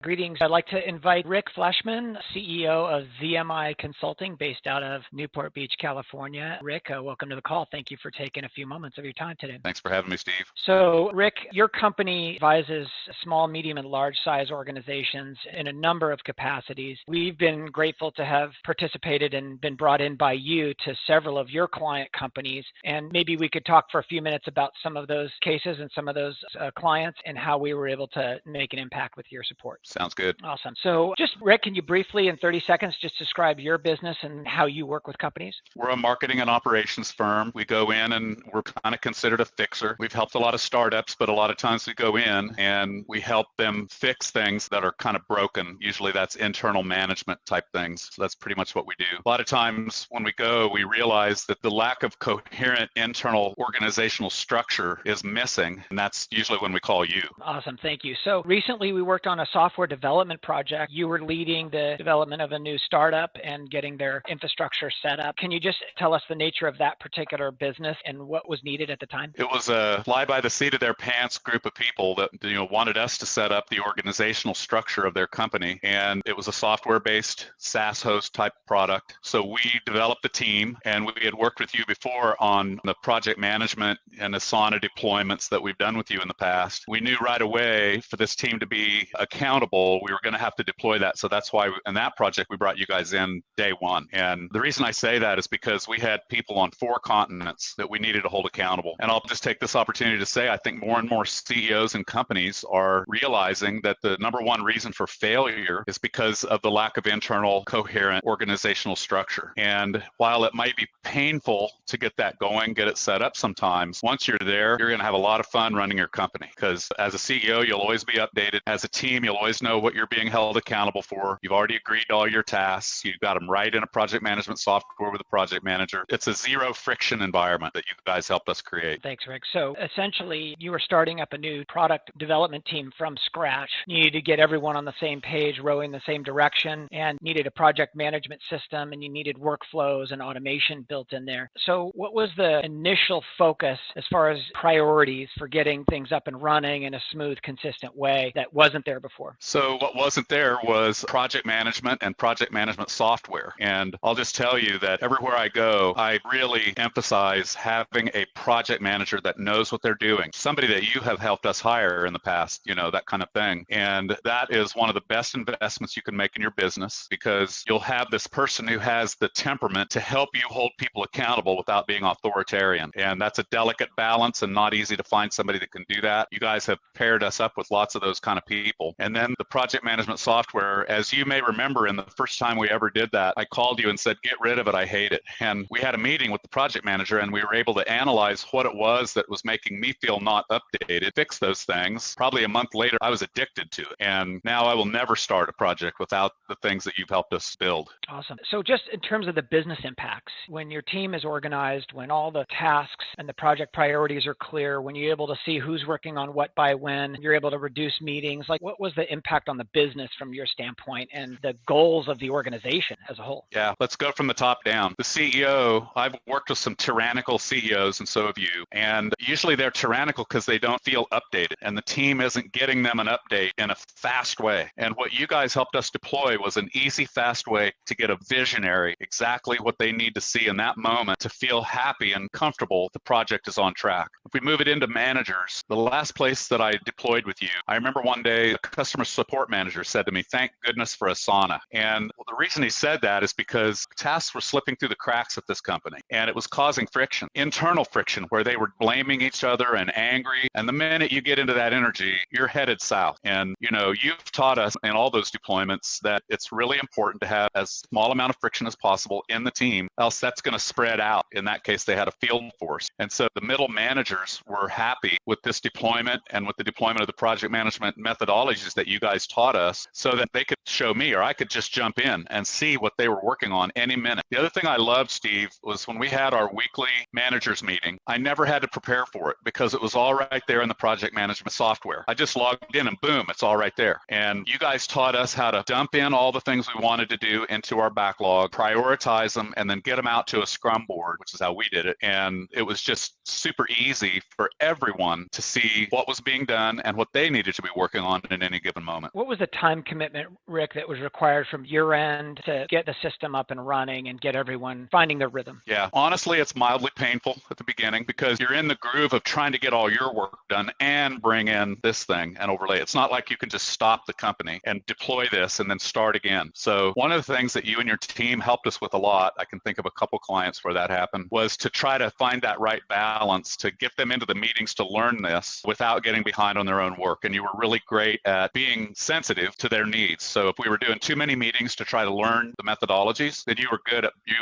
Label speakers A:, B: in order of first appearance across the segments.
A: Greetings. I'd like to invite Rick Fleshman, CEO of ZMI Consulting, based out of Newport Beach, California. Rick, welcome to the call. Thank you for taking a few moments of your time today.
B: Thanks for having me, Steve.
A: So, Rick, your company advises small, medium, and large size organizations in a number of capacities. We've been grateful to have participated and been brought in by you to several of your client companies. And maybe we could talk for a few minutes about some of those cases and some of those clients and how we were able to make an impact with your support.
B: Sounds good.
A: Awesome. So just, Rick, can you briefly, in 30 seconds, just describe your business and how you work with companies?
B: We're a marketing and operations firm. We go in and we're kind of considered a fixer. We've helped a lot of startups, but a lot of times we go in and we help them fix things that are kind of broken. Usually that's internal management type things. So that's pretty much what we do. A lot of times when we go, we realize that the lack of coherent internal organizational structure is missing, and that's usually when we call you.
A: Awesome. Thank you. So recently we worked on a software development project. You were leading the development of a new startup and getting their infrastructure set up. Can you just tell us the nature of that particular business and what was needed at the time?
B: It was a fly by the seat of their pants group of people that wanted us to set up the organizational structure of their company, and it was a software-based SaaS host type product. So we developed the team, and we had worked with you before on the project management and Asana deployments that we've done with you in the past. We knew right away for this team to be accountable, we were going to have to deploy that. So that's why in that project, we brought you guys in day one. And the reason I say that is because we had people on 4 continents that we needed to hold accountable. And I'll just take this opportunity to say, I think more and more CEOs and companies are realizing that the number one reason for failure is because of the lack of internal coherent organizational structure. And while it might be painful to get that going, get it set up sometimes, once you're there, you're going to have a lot of fun running your company. Because as a CEO, you'll always be updated. As a team, you'll always know what you're being held accountable for. You've already agreed to all your tasks. You've got them right in a project management software with a project manager. It's a zero friction environment that you guys helped us create.
A: Thanks, Rick. So essentially, you were starting up a new product development team from scratch. You needed to get everyone on the same page, rowing the same direction, and needed a project management system, and you needed workflows and automation built in there. So what was the initial focus as far as priorities for getting things up and running in a smooth, consistent way that wasn't there before?
B: So what wasn't there was project management and project management software. And I'll just tell you that everywhere I go, I really emphasize having a project manager that knows what they're doing. Somebody that you have helped us hire in the past, that kind of thing. And that is one of the best investments you can make in your business, because you'll have this person who has the temperament to help you hold people accountable without being authoritarian. And that's a delicate balance and not easy to find somebody that can do that. You guys have paired us up with lots of those kind of people. And then the project management software, as you may remember, in the first time we ever did that, I called you and said, get rid of it, I hate it. And we had a meeting with the project manager, and we were able to analyze what it was that was making me feel not updated, fix those things. Probably a month later, I was addicted to it. And now I will never start a project without the things that you've helped us build.
A: Awesome. So just in terms of the business impacts, when your team is organized, when all the tasks and the project priorities are clear, when you're able to see who's working on what by when, you're able to reduce meetings, like what was the impact on the business from your standpoint and the goals of the organization as a whole?
B: Yeah, let's go from the top down. The CEO, I've worked with some tyrannical CEOs, and so have you. And usually they're tyrannical because they don't feel updated, and the team isn't getting them an update in a fast way. And what you guys helped us deploy was an easy, fast way to get a visionary exactly what they need to see in that moment to feel happy and comfortable the project is on track. If we move it into managers, the last place that I deployed with you, I remember one day a customer support manager said to me, thank goodness for Asana. And the reason he said that is because tasks were slipping through the cracks at this company, and it was causing friction, internal friction, where they were blaming each other and angry. And the minute you get into that energy, you're headed south. And you've taught us in all those deployments that it's really important to have as small amount of friction as possible in the team, else that's going to spread out. In that case, they had a field force. And so the middle managers were happy with this deployment and with the deployment of the project management methodologies that you guys taught us, so that they could show me, or I could just jump in and see what they were working on any minute. The other thing I loved, Steve, was when we had our weekly managers meeting, I never had to prepare for it because it was all right there in the project management software. I just logged in and boom, it's all right there. And you guys taught us how to dump in all the things we wanted to do into our backlog, prioritize them, and then get them out to a Scrum board, which is how we did it. And it was just super easy for everyone to see what was being done and what they needed to be working on in any given moment. moment.
A: What was the time commitment, Rick, that was required from your end to get the system up and running and get everyone finding their rhythm?
B: Yeah, honestly, it's mildly painful at the beginning because you're in the groove of trying to get all your work done and bring in this thing and overlay. It's not like you can just stop the company and deploy this and then start again. So one of the things that you and your team helped us with a lot, I can think of a couple clients where that happened, was to try to find that right balance to get them into the meetings to learn this without getting behind on their own work. And you were really great at being sensitive to their needs. So if we were doing too many meetings to try to learn the methodologies, then you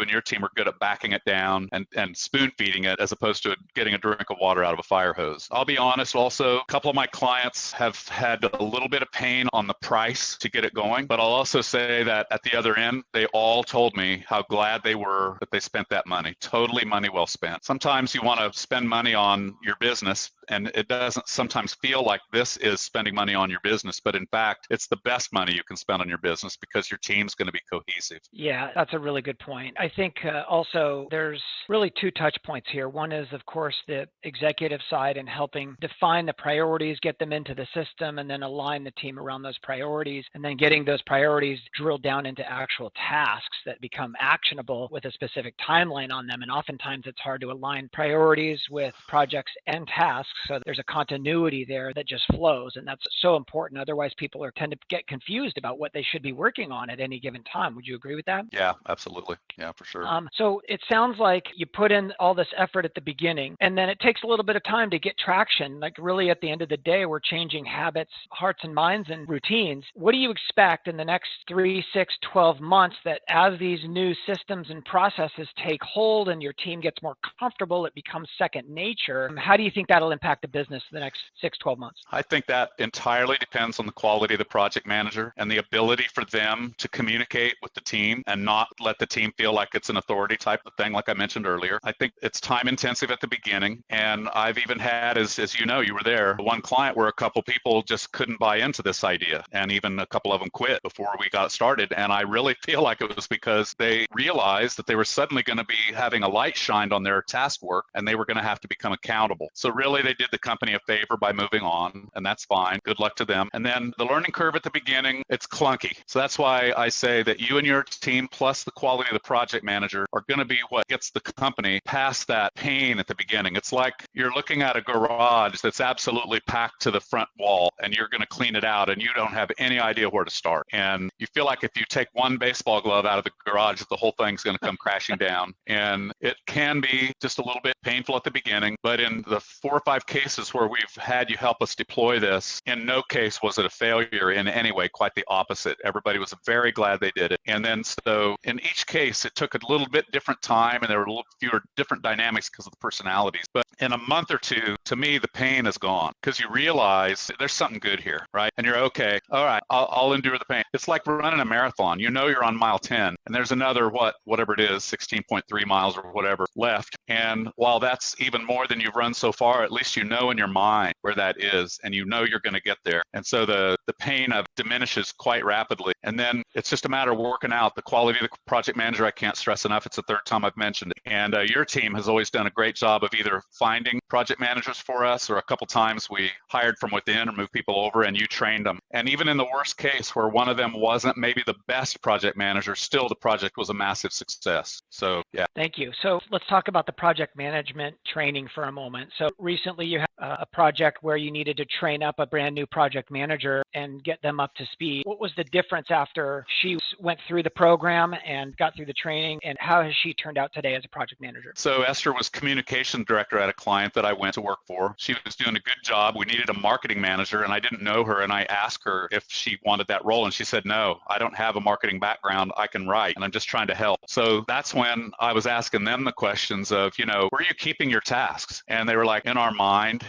B: and your team were good at backing it down and spoon feeding it as opposed to getting a drink of water out of a fire hose. I'll be honest also, a couple of my clients have had a little bit of pain on the price to get it going, but I'll also say that at the other end, they all told me how glad they were that they spent that money. Totally money well spent. Sometimes you want to spend money on your business, and it doesn't sometimes feel like this is spending money on your business, but in fact, it's the best money you can spend on your business because your team's going to be cohesive.
A: Yeah, that's a really good point. I think also there's really two touch points here. One is, of course, the executive side and helping define the priorities, get them into the system, and then align the team around those priorities, and then getting those priorities drilled down into actual tasks that become actionable with a specific timeline on them. And oftentimes it's hard to align priorities with projects and tasks. So there's a continuity there that just flows. And that's so important. Otherwise, people tend to get confused about what they should be working on at any given time. Would you agree with that?
B: Yeah, absolutely. Yeah, for sure.
A: So it sounds like you put in all this effort at the beginning, and then it takes a little bit of time to get traction. Like really at the end of the day, we're changing habits, hearts and minds and routines. What do you expect in the next 3, 6, 12 months that as these new systems and processes take hold and your team gets more comfortable, it becomes second nature? How do you think that'll impact the business in the next 6, 12 months?
B: I think that entirely depends on the quality of the project manager and the ability for them to communicate with the team and not let the team feel like it's an authority type of thing, like I mentioned earlier. I think it's time intensive at the beginning. And I've even had, as you know, you were there, one client where a couple people just couldn't buy into this idea. And even a couple of them quit before we got started. And I really feel like it was because they realized that they were suddenly going to be having a light shined on their task work and they were going to have to become accountable. So really they did the company a favor by moving on, and that's fine. Good luck to them. And then the learning curve at the beginning, it's clunky. So that's why I say that you and your team plus the quality of the project manager are going to be what gets the company past that pain at the beginning. It's like you're looking at a garage that's absolutely packed to the front wall and you're going to clean it out and you don't have any idea where to start. And you feel like if you take one baseball glove out of the garage, the whole thing's going to come crashing down. And it can be just a little bit painful at the beginning, but in the 4 or 5 cases where we've had you help us deploy this, in no case was it a failure in any way, quite the opposite. Everybody was very glad they did it. And then so in each case, it took a little bit different time and there were a little fewer different dynamics because of the personalities. But in a month or two, to me, the pain is gone because you realize there's something good here, right? And you're okay. All right, I'll endure the pain. It's like running a marathon. You know you're on mile 10 and there's another, whatever it is, 16.3 miles or whatever left. And while that's even more than you've run so far, at least you know in your mind where that is and you know you're going to get there. And so the pain diminishes quite rapidly. And then it's just a matter of working out the quality of the project manager. I can't stress enough. It's the third time I've mentioned it. And your team has always done a great job of either finding project managers for us, or a couple times we hired from within or moved people over and you trained them. And even in the worst case where one of them wasn't maybe the best project manager, still the project was a massive success. So, yeah.
A: Thank you. So let's talk about the project management training for a moment. So recently you had a project where you needed to train up a brand new project manager and get them up to speed. What was the difference after she went through the program and got through the training, and how has she turned out today as a project manager?
B: So Esther was communication director at a client that I went to work for. She was doing a good job. We needed a marketing manager and I didn't know her, and I asked her if she wanted that role and she said, no, I don't have a marketing background. I can write and I'm just trying to help. So that's when I was asking them the questions of, where are you keeping your tasks? And they were like, in our mind.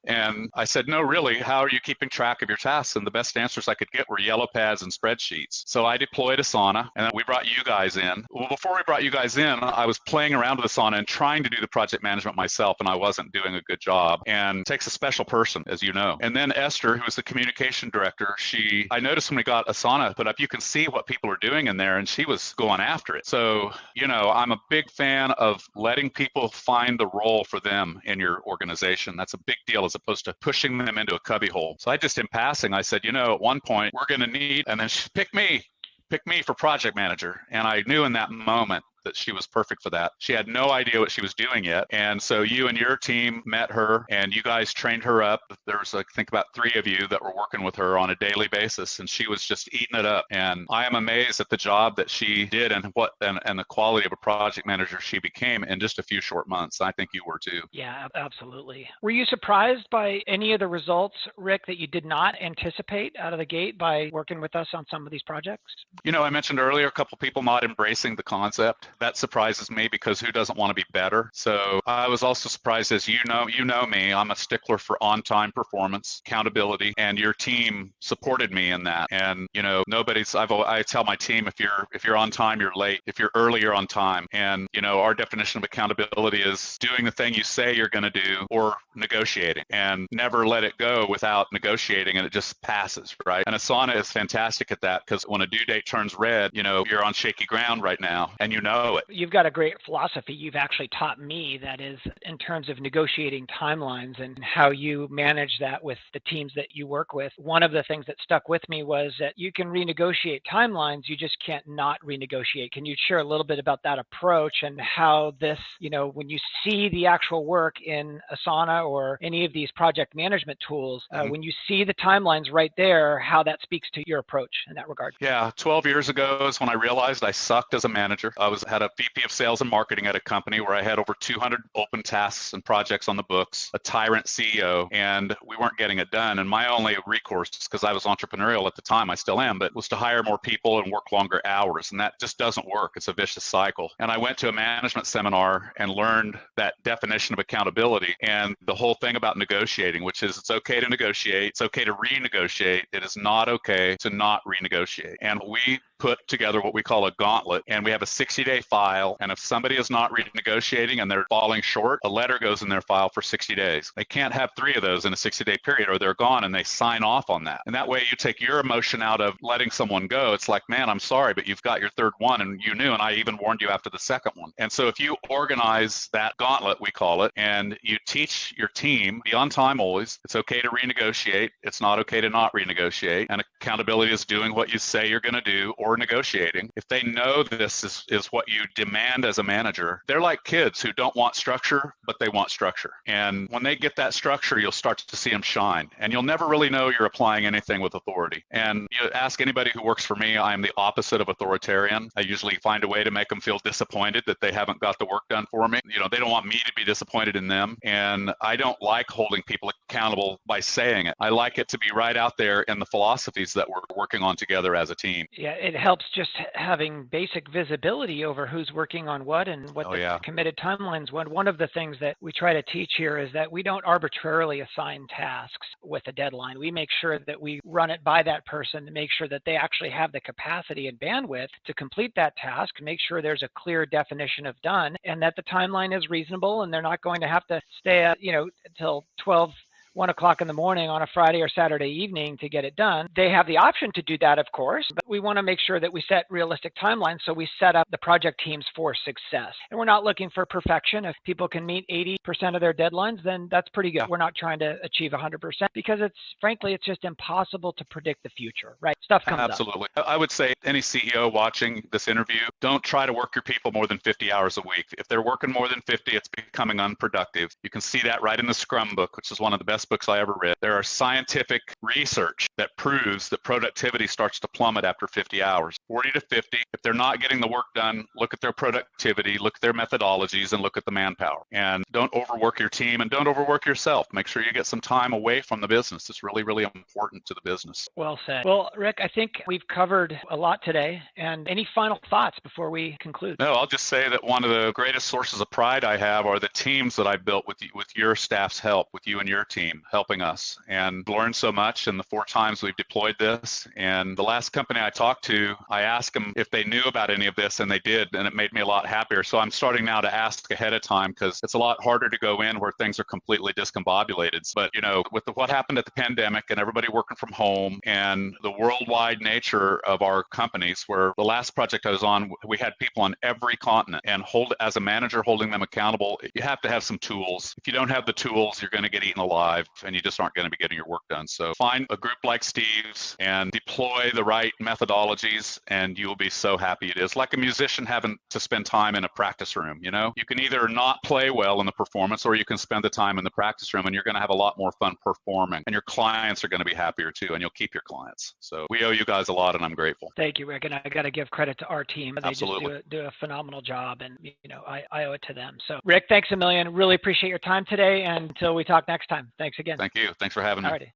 B: And I said, no, really, how are you keeping track of your tasks? And the best answers I could get were yellow pads and spreadsheets. So I deployed Asana, and then we brought you guys in. Well, before we brought you guys in, I was playing around with Asana and trying to do the project management myself, and I wasn't doing a good job. And it takes a special person, as you know. And then Esther, who was the communication director, I noticed when we got Asana put up, you can see what people are doing in there, and she was going after it. So, I'm a big fan of letting people find the role for them in your organization. That's a big deal as a opposed to pushing them into a cubbyhole. So I just, in passing, I said, at one point we're going to need, and then she pick me for project manager. And I knew in that moment that she was perfect for that. She had no idea what she was doing yet. And so you and your team met her and you guys trained her up. There's, I think, about 3 of you that were working with her on a daily basis, and she was just eating it up. And I am amazed at the job that she did and the quality of a project manager she became in just a few short months. I think you were too.
A: Yeah, absolutely. Were you surprised by any of the results, Rick, that you did not anticipate out of the gate by working with us on some of these projects?
B: I mentioned earlier a couple people not embracing the concept. That surprises me because who doesn't want to be better? So I was also surprised, as you know me, I'm a stickler for on-time performance, accountability, and your team supported me in that. And I tell my team, if you're on time, you're late. If you're early, you're on time. And our definition of accountability is doing the thing you say you're going to do or negotiating, and never let it go without negotiating, and it just passes, right? And Asana is fantastic at that, because when a due date turns red, you're on shaky ground right now, and you know it.
A: You've got a great philosophy you've actually taught me, that is in terms of negotiating timelines and how you manage that with the teams that you work with. One of the things that stuck with me was that you can renegotiate timelines, you just can't not renegotiate. Can you share a little bit about that approach and how this, when you see the actual work in Asana or any of these project management tools, when you see the timelines right there, how that speaks to your approach in that regard?
B: Yeah, 12 years ago is when I realized I sucked as a manager. I had a VP of sales and marketing at a company where I had over 200 open tasks and projects on the books, a tyrant CEO, and we weren't getting it done. And my only recourse, because I was entrepreneurial at the time, I still am, but was to hire more people and work longer hours. And that just doesn't work. It's a vicious cycle. And I went to a management seminar and learned that definition of accountability and the whole thing about negotiating, which is it's okay to negotiate. It's okay to renegotiate. It is not okay to not renegotiate. And we put together what we call a gauntlet, and we have a 60-day file. And if somebody is not renegotiating and they're falling short, a letter goes in their file for 60 days. They can't have 3 of those in a 60-day period or they're gone, and they sign off on that. And that way you take your emotion out of letting someone go. It's like, man, I'm sorry, but you've got your 3rd one and you knew, and I even warned you after the 2nd one. And so if you organize that gauntlet, we call it, and you teach your team, be on time always. It's okay to renegotiate. It's not okay to not renegotiate. And accountability is doing what you say you're going to do or negotiating. If they know this is what you demand as a manager, they're like kids who don't want structure, but they want structure. And when they get that structure, you'll start to see them shine. And you'll never really know you're applying anything with authority. And you ask anybody who works for me, I'm the opposite of authoritarian. I usually find a way to make them feel disappointed that they haven't got the work done for me. They don't want me to be disappointed in them. And I don't like holding people accountable by saying it. I like it to be right out there in the philosophies that we're working on together as a team.
A: Yeah, it helps just having basic visibility over who's working on what and what committed timelines. One of the things that we try to teach here is that we don't arbitrarily assign tasks with a deadline. We make sure that we run it by that person to make sure that they actually have the capacity and bandwidth to complete that task, make sure there's a clear definition of done, and that the timeline is reasonable and they're not going to have to stay at, until 1 o'clock in the morning on a Friday or Saturday evening to get it done. They have the option to do that, of course, but we want to make sure that we set realistic timelines so we set up the project teams for success. And we're not looking for perfection. If people can meet 80% of their deadlines, then that's pretty good. We're not trying to achieve 100% because it's just impossible to predict the future, right? Stuff comes up.
B: Absolutely. I would say any CEO watching this interview, don't try to work your people more than 50 hours a week. If they're working more than 50, it's becoming unproductive. You can see that right in the Scrum book, which is one of the best books I ever read. There are scientific research that proves that productivity starts to plummet after 50 hours. 40 to 50, if they're not getting the work done, look at their productivity, look at their methodologies, and look at the manpower. And don't overwork your team and don't overwork yourself. Make sure you get some time away from the business. It's really, really important to the business.
A: Well said. Well, Rick, I think we've covered a lot today. And any final thoughts before we conclude?
B: No, I'll just say that one of the greatest sources of pride I have are the teams that I've built with your staff's help, with you and your team helping us, and learned so much in the 4 times we've deployed this. And the last company I talked to, I asked them if they knew about any of this, and they did, and it made me a lot happier. So I'm starting now to ask ahead of time because it's a lot harder to go in where things are completely discombobulated. But with what happened at the pandemic and everybody working from home and the worldwide nature of our companies, where the last project I was on, we had people on every continent, and as a manager holding them accountable, you have to have some tools. If you don't have the tools, you're going to get eaten alive. drive, and you just aren't going to be getting your work done. So find a group like Steve's and deploy the right methodologies, and you will be so happy. It is like a musician having to spend time in a practice room. You can either not play well in the performance, or you can spend the time in the practice room, and you're going to have a lot more fun performing, and your clients are going to be happier too, and you'll keep your clients. So we owe you guys a lot, and I'm grateful.
A: Thank you, Rick. And I got to give credit to our team. They
B: Absolutely.
A: just do a phenomenal job, and I owe it to them. So Rick, thanks a million. Really appreciate your time today. And until we talk next time, thanks again.
B: Thank you. Thanks for having me.
A: Alrighty.